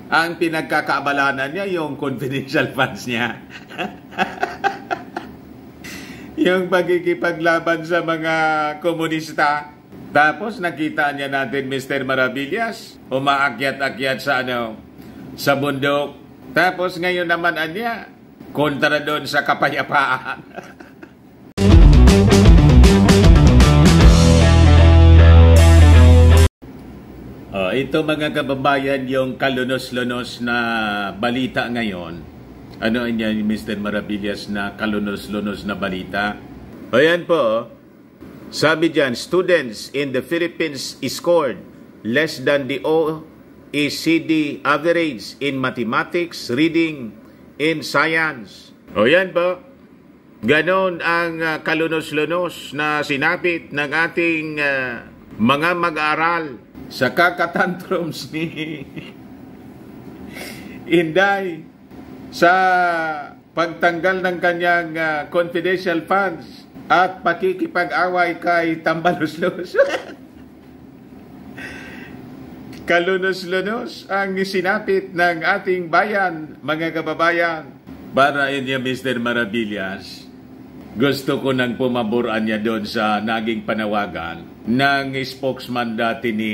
Ang pinagkakaabalahan niya yung confidential funds niya. Yung pagkikipaglaban sa mga komunista. Tapos nakita niya natin Mr. Maravillas, umaakyat-akyat sa bundok. Tapos ngayon naman niya, kontra doon sa kapayapaan. Ito mga kababayan, yung kalunos-lunos na balita ngayon. Ano yan, Mr. Maravillas, na kalunos-lunos na balita? Ayan po, sabi dyan, students in the Philippines scored less than the OECD average in mathematics, reading, and science. Ayan po, ganon ang kalunos-lunos na sinapit ng ating mga mag-aaral sa kakatantrums ni Inday sa pagtanggal ng kanyang confidential funds at pakikipag-away kay Tambaluslos. Kalunos-lunos ang sinapit ng ating bayan, mga kababayan. Para inyo, Mr. Maravillas, gusto ko nang pumaboran niya doon sa naging panawagan ng spokesman dati ni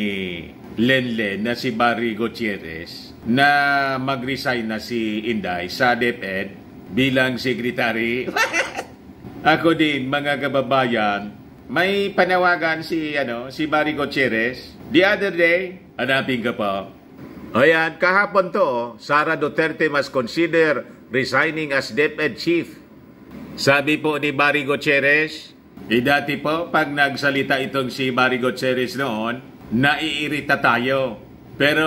Lenlen na si Barry Gutierrez na mag-resign na si Inday sa DepEd bilang secretary. Ako din, mga kababayan, may panawagan si Barry Gutierrez. The other day, hanapin ka pa. Ayan, kahapon to, Sara Duterte must consider resigning as DepEd chief. Sabi po ni Barry Gutierrez, dati po, pag nagsalita itong si Barry Gutierrez noon, naiirita tayo. Pero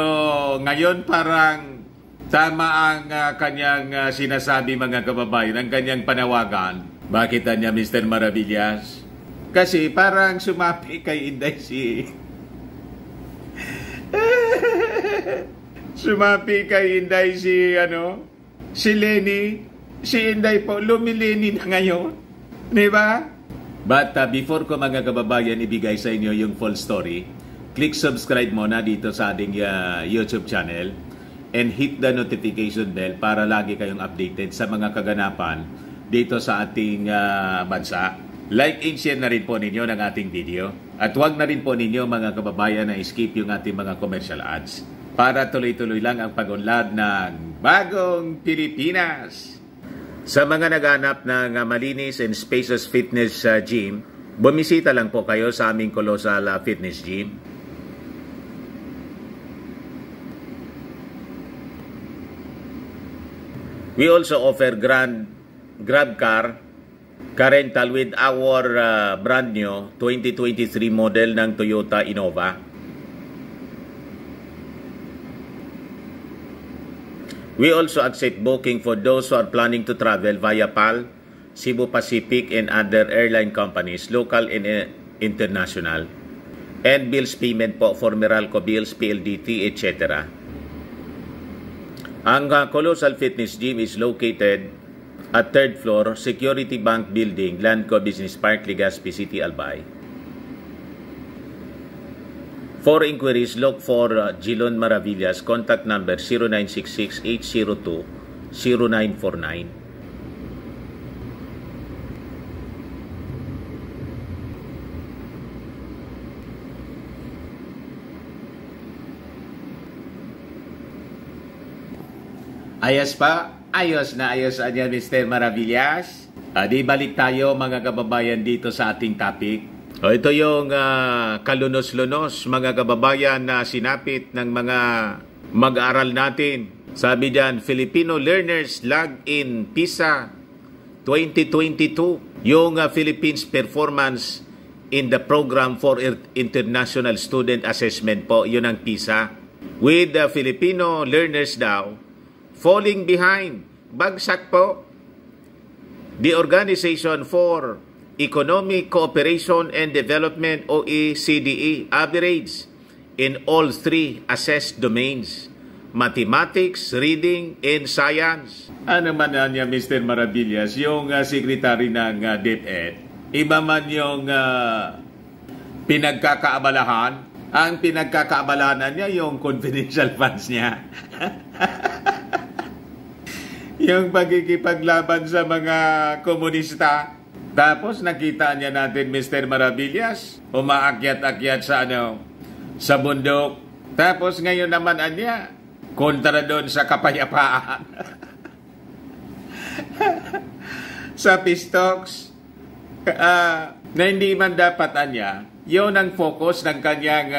ngayon parang tama ang kanyang sinasabi, mga kababayan, ang kanyang panawagan. Bakit niya, Mr. Maravillas? Kasi parang sumapi kay Inday sumapi kay Inday si Lenny. Si Inday po, lumileni na ngayon. Diba? But before ko, mga kababayan, ibigay sa inyo yung full story, click subscribe muna dito sa ating YouTube channel and hit the notification bell para lagi kayong updated sa mga kaganapan dito sa ating bansa. Like and share na rin po ninyo ng ating video. At huwag na rin po ninyo, mga kababayan, na skip yung ating mga commercial ads para tuloy-tuloy lang ang pag-unlad ng bagong Pilipinas. Sa mga naghanap ng malinis and spacious fitness gym, bumisita lang po kayo sa aming Colossal Fitness Gym. We also offer Grab car rental with our brand new 2023 model ng Toyota Innova. We also accept booking for those who are planning to travel via PAL, Cebu Pacific, and other airline companies, local and international. And bills payment po for Meralco Bills, PLDT, etc. Ang Colossal Fitness Gym is located at 3rd floor, Security Bank Building, Landco Business Park, Legazpi City, Albay. For inquiries, look for Gilon Maravillas. Contact number 0966-802-0949. Ayos pa? Ayos na ayos niya, Mr. Maravillas. Di balik tayo, mga kababayan, dito sa ating topic. Ito yung kalunos-lunos, mga kababayan, na sinapit ng mga mag-aaral natin. Sabi dyan, Filipino learners lag in PISA 2022. Yung Philippines performance in the program for international student assessment po, yun ang PISA. With the Filipino learners daw falling behind, bagsak po. The Organization for Economic Cooperation and Development, OECD, average in all three assessed domains, mathematics, reading, and science. Ano man niya, Mr. Maravillas, yung secretary ng DepEd, iba man yung pinagkakaabalahan Ang pinagkakaabalahan niya yung confidential funds niya. Yung pagkikipaglaban sa mga komunista. Tapos nakita niya natin Mr. Maravillas, umaakyat-akyat sa bundok. Tapos ngayon naman niya, kontra doon sa kapayapaan. Sa Pistox, na hindi man dapat niya, yun ang focus ng kanyang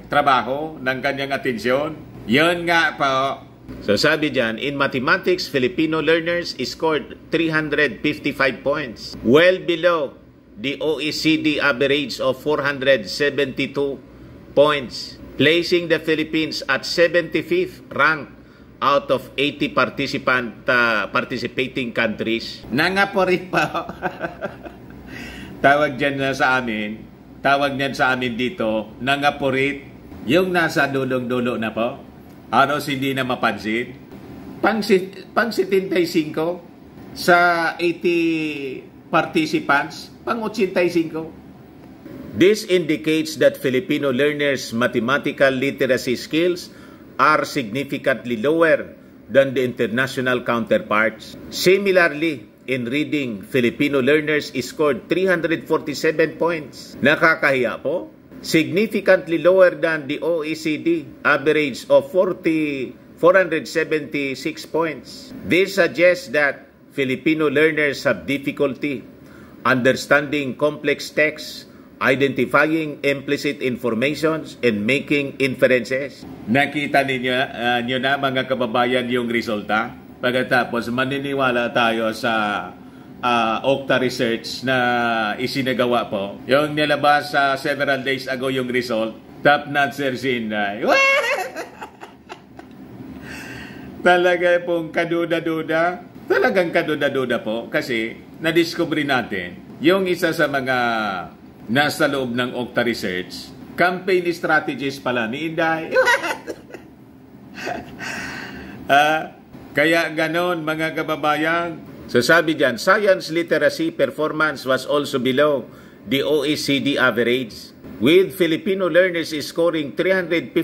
trabaho, ng kanyang atensyon. Yun nga po. So sabi dyan, in mathematics, Filipino learners scored 355 points, well below the OECD average of 472 points, placing the Philippines at 75th rank out of 80 participating countries. Nangaporit pa. Tawag niyan sa amin dito, nangaporit, yung nasa dulong-dulo na po. Aros hindi na mapansin. Pang 75 sa 80 participants, pang 85. This indicates that Filipino learners' mathematical literacy skills are significantly lower than the international counterparts. Similarly, in reading, Filipino learners scored 347 points. Nakakahiya po. Significantly lower than the OECD average of 476 points. This suggests that Filipino learners have difficulty understanding complex texts, identifying implicit informations, and making inferences. Nakita nyo na mga kababayan yung resulta? Pagkatapos maniniwala tayo sa Okta Research na isinagawa po. Yung nilabas several days ago yung result, top-notcher si Inday. Talaga pong kaduda-duda. Talagang kaduda-duda po kasi nadiscover natin yung isa sa mga nasa loob ng Okta Research, campaign strategist pala ni Inday. Kaya ganon mga kababayan. So sabi dyan, science literacy performance was also below the OECD average, with Filipino learners scoring 356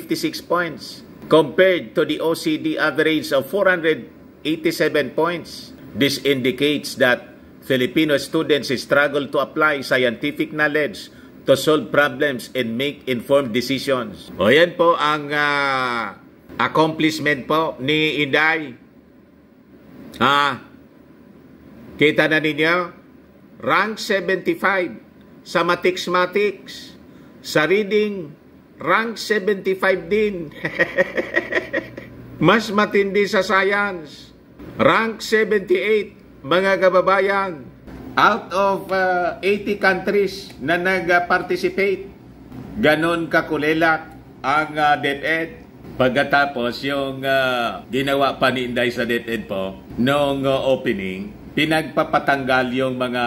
points compared to the OECD average of 487 points. This indicates that Filipino students struggle to apply scientific knowledge to solve problems and make informed decisions. O yan po ang accomplishment po ni Inday. Kita na ninyo, rank 75 sa mathematics, sa reading, rank 75 din. Mas matindi sa science, rank 78, mga kababayan. Out of 80 countries na nag-participate, ganon kakulilat ang DepEd. Pagkatapos, yung ginawa pa ni Inday sa DepEd po, noong opening, pinagpapatanggal yung mga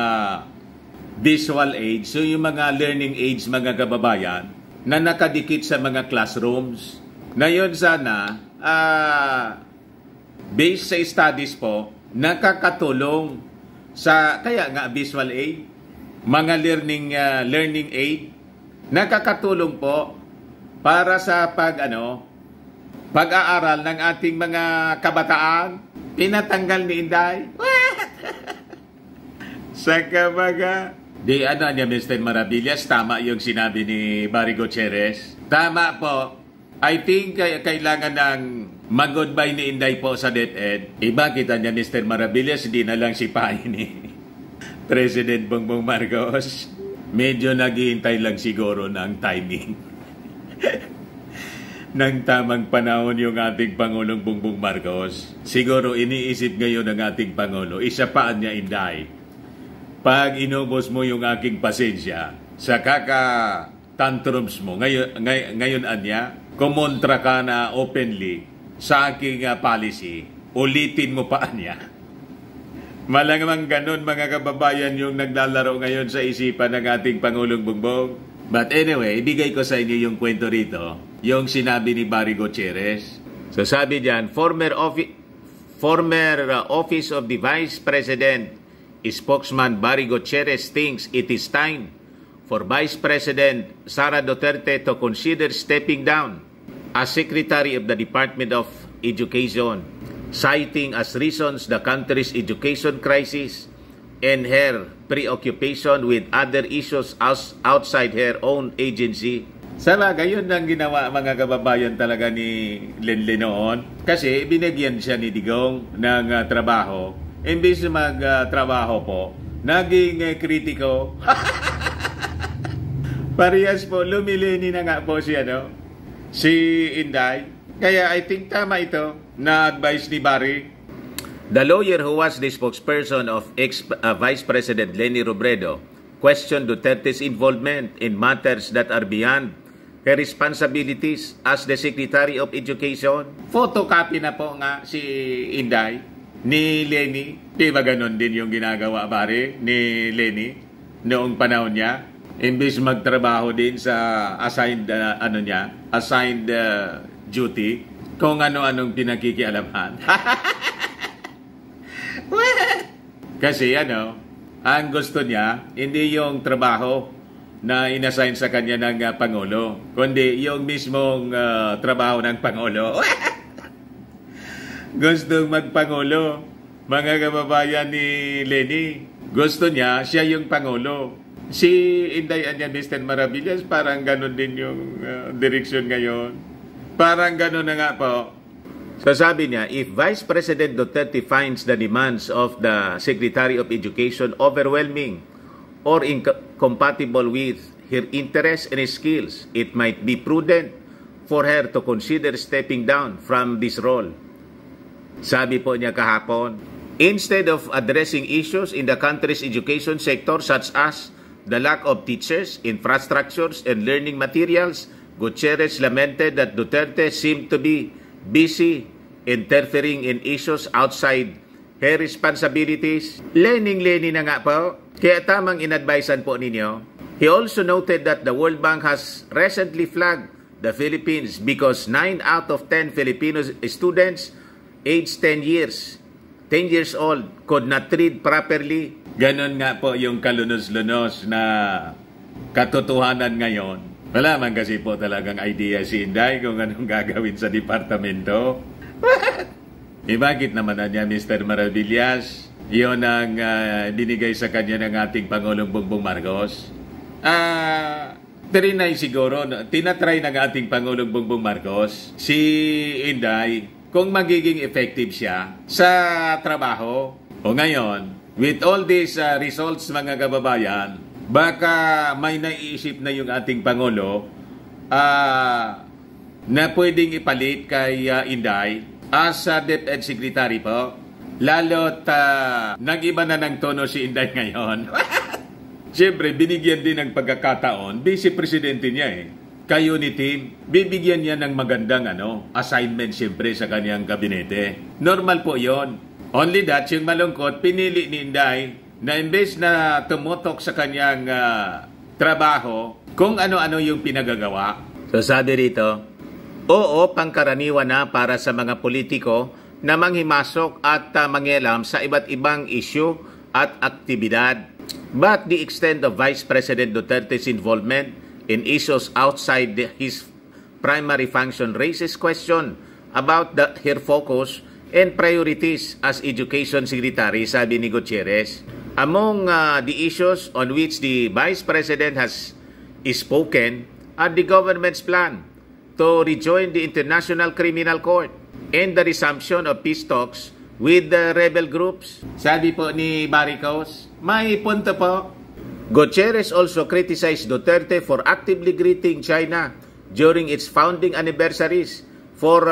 visual aids, so yung mga learning aids, mga kababayan, na nakadikit sa mga classrooms. Na yun sana, based sa studies po, nakakatulong sa, kaya nga visual aid, mga learning aid, nakakatulong po para sa pag-aaral ng ating mga kabataan. Pinatanggal ni Inday. Sa kabaga. Di niya, Mr. Maravillas, tama yung sinabi ni Barry Gutierrez. Tama po. I think kailangan ng mag-goodbye ni Inday po sa DepEd. Iba kita niya, Mr. Maravillas, hindi na lang sipahin ni President Bongbong Marcos. Medyo naghihintay lang siguro ng timing. Nang tamang panahon yung ating Pangulong Bongbong Marcos. Siguro iniisip ngayon ng ating Pangulo, isa paan niya, Inday. Pag inubos mo yung aking pasensya sa tantrums mo, ngayon anya, kumontra ka na openly sa aking policy, ulitin mo pa anya. Malamang ganun mga kababayan yung naglalaro ngayon sa isipan ng ating Pangulong Bongbong. But anyway, ibigay ko sa inyo yung kwento rito, yung sinabi ni Barry Gutierrez. So sabi diyan, former Office of the Vice President spokesman Barry Gutierrez thinks it is time for Vice President Sara Duterte to consider stepping down as Secretary of the Department of Education, citing as reasons the country's education crisis and her preoccupation with other issues outside her own agency. Sa bagay, yun ang ginawa mga kababayan talaga ni Lenlen noon. Kasi binigyan siya ni Digong ng trabaho. Imbis na magtrabaho po, naging kritiko. Parehas po, lumilini na nga po si Inday. Kaya I think tama ito na advice ni Barry. The lawyer who was the spokesperson of ex-Vice President Leni Robredo questioned Duterte's involvement in matters that are beyond her responsibilities as the Secretary of Education. Photocopy na po nga si Inday ni Leni. Di ba ganun din yung ginagawa, Barry, ni Leni noong panahon niya? Imbis magtrabaho din sa assigned duty, kung ano-anong pinakikialaman. Kasi ang gusto niya, hindi yung trabaho na inassign sa kanya ng Pangulo, kundi yung mismong trabaho ng Pangulo. Gustong magpangulo, mga kababayan ni Leni. Gusto niya, siya yung Pangulo. Si Inday Anya Mr. Maravillas, parang ganun din yung direksyon ngayon. Parang ganun na nga po. So sabi niya, if Vice President Duterte finds the demands of the Secretary of Education overwhelming or incompatible with her interests and skills, it might be prudent for her to consider stepping down from this role. Sabi po niya kahapon, instead of addressing issues in the country's education sector such as the lack of teachers, infrastructures, and learning materials, Gutierrez lamented that Duterte seemed to be busy interfering in issues outside her responsibilities. Lening-leni na nga po, kaya tamang inadvisean po ninyo. He also noted that the World Bank has recently flagged the Philippines because 9 out of 10 Filipino students aged 10 years old could not read properly. Ganon nga po yung kalunos-lunos na katotohanan ngayon. Wala man kasi po talagang idea si Inday kung anong gagawin sa departamento. Bakit naman na niya, Mr. Maravillas? Yun ang binigay sa kanya ng ating Pangulong Bongbong Marcos. Tinatry ng ating Pangulong Bongbong Marcos si Inday kung magiging effective siya sa trabaho. O ngayon, with all these results mga kababayan, baka may naiisip na yung ating Pangulo na pwedeng ipalit kay Inday as DepEd Secretary po. Lalo't nag-iba na ng tono si Inday ngayon. Siyempre, binigyan din ng pagkakataon, Vice Presidente niya kayo ni Tim, bibigyan niya ng magandang assignment siyempre sa kanyang kabinete. Normal po yon. Only that, yung malungkot, pinili ni Inday na imbes na tumutok sa kanyang trabaho kung ano-ano yung pinagagawa. So sabi rito, oo, pangkaraniwan na para sa mga politiko na manghimasok at mangyalam sa iba't ibang issue at aktibidad. But the extent of Vice President Duterte's involvement in issues outside his primary function raises question about her focus and priorities as Education Secretary, sabi ni Gutierrez. Among the issues on which the Vice President has spoken are the government's plan to rejoin the International Criminal Court and the resumption of peace talks with the rebel groups. Sabi po ni Maricos, may punto po. Gutierrez also criticized Duterte for actively greeting China during its founding anniversaries, for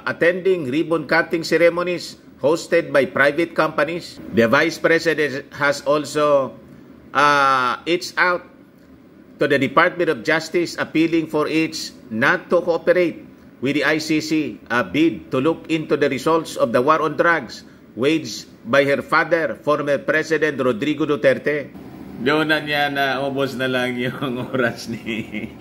attending ribbon-cutting ceremonies hosted by private companies. The Vice President has also reached out to the Department of Justice appealing for it not to cooperate with the ICC, a bid to look into the results of the war on drugs waged by her father, former President Rodrigo Duterte. Doon na niya na ubos na lang yung oras ni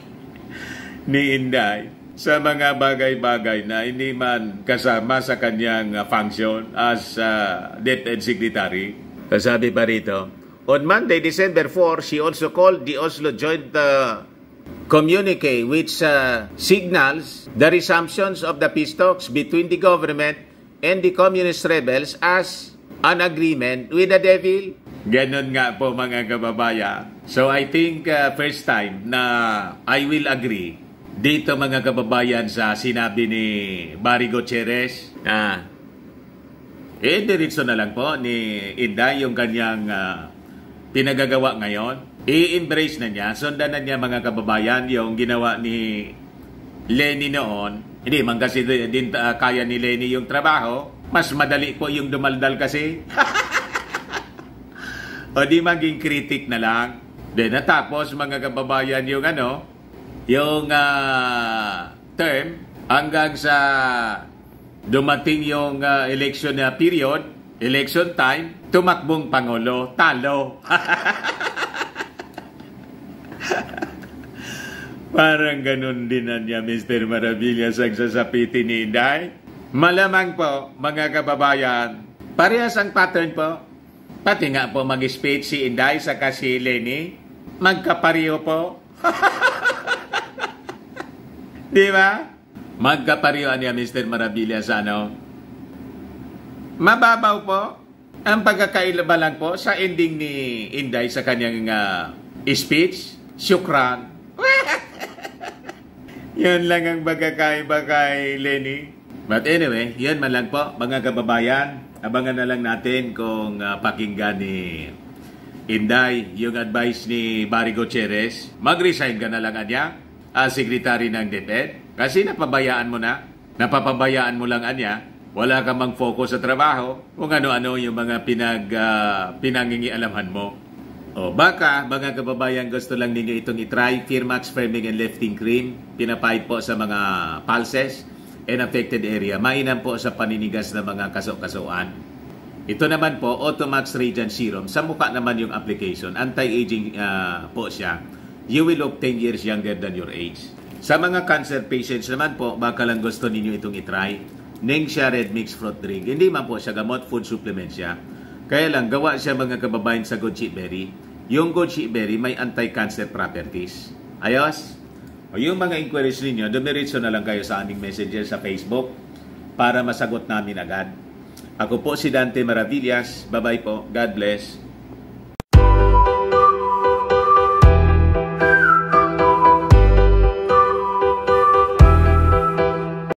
Inday sa mga bagay-bagay na hindi man kasama sa kanyang function as DepEd Secretary. Sabi pa rito, On Monday, December 4, she also called the Oslo Joint Communique, which signals the resumptions of the peace talks between the government and the communist rebels as an agreement with the devil. Ganon nga po mga kababayan. So I think first time na I will agree dito mga kababayan sa sinabi ni Barry Gutierrez. Diretso na lang po ni Inday yung kanyang pinagagawa ngayon. I-embrace na niya, sundan na niya mga kababayan yung ginawa ni Lenny noon. Hindi man kasi din kaya ni Lenny yung trabaho. Mas madali po yung dumaldal kasi. O di maging critic na lang. Then natapos mga kababayan yung yung term hanggang sa dumating yung election na period, election time, tumakbong Pangulo, talo. Parang ganun din na niya, Mr. Maravillas, ang sasapitin ni Inday. Malamang po, mga kababayan, parehas ang pattern po. Pati nga po mag-speech si Inday sa si Lenny, magkapariho po. Di ba? Magkapariho niya, Mr. Maravillas, mababaw po. Ang pagkakailaba lang po sa ending ni Inday sa kanyang speech, syukran. Yan lang ang pagkakaiba kay Lenny. But anyway, yan man lang po, mga kababayan. Abangan na lang natin kung pakinggan ni Inday yung advice ni Barry Gutierrez. Mag-resign ka na lang niya as secretary ng DepEd. Kasi napabayaan mo na. Napapabayaan mo lang niya. Wala ka mang focus sa trabaho kung ano-ano yung mga pinangingialaman mo. O baka, mga kababayan, gusto lang ninyo itong itry. Firmax Firming and Lifting Cream. Pinapahid po sa mga pulses and affected area. Mainam po sa paninigas ng mga kaso-kasuan. Ito naman po, Automax Radiant Serum. Sa mukha naman yung application. Anti-aging po siya. You will look 10 years younger than your age. Sa mga cancer patients naman po, baka lang gusto ninyo itong itry. Ningxia Red Mix Fruit Drink. Hindi man po siya gamot, food supplement siya. Kaya lang, gawa siya mga kababayan sa goji berry. Yung goji berry may anti-cancer properties. Ayos? O yung mga inquiries ninyo, dumiritso na lang kayo sa aming messenger sa Facebook para masagot namin agad. Ako po si Dante Maravillas. Bye-bye po. God bless.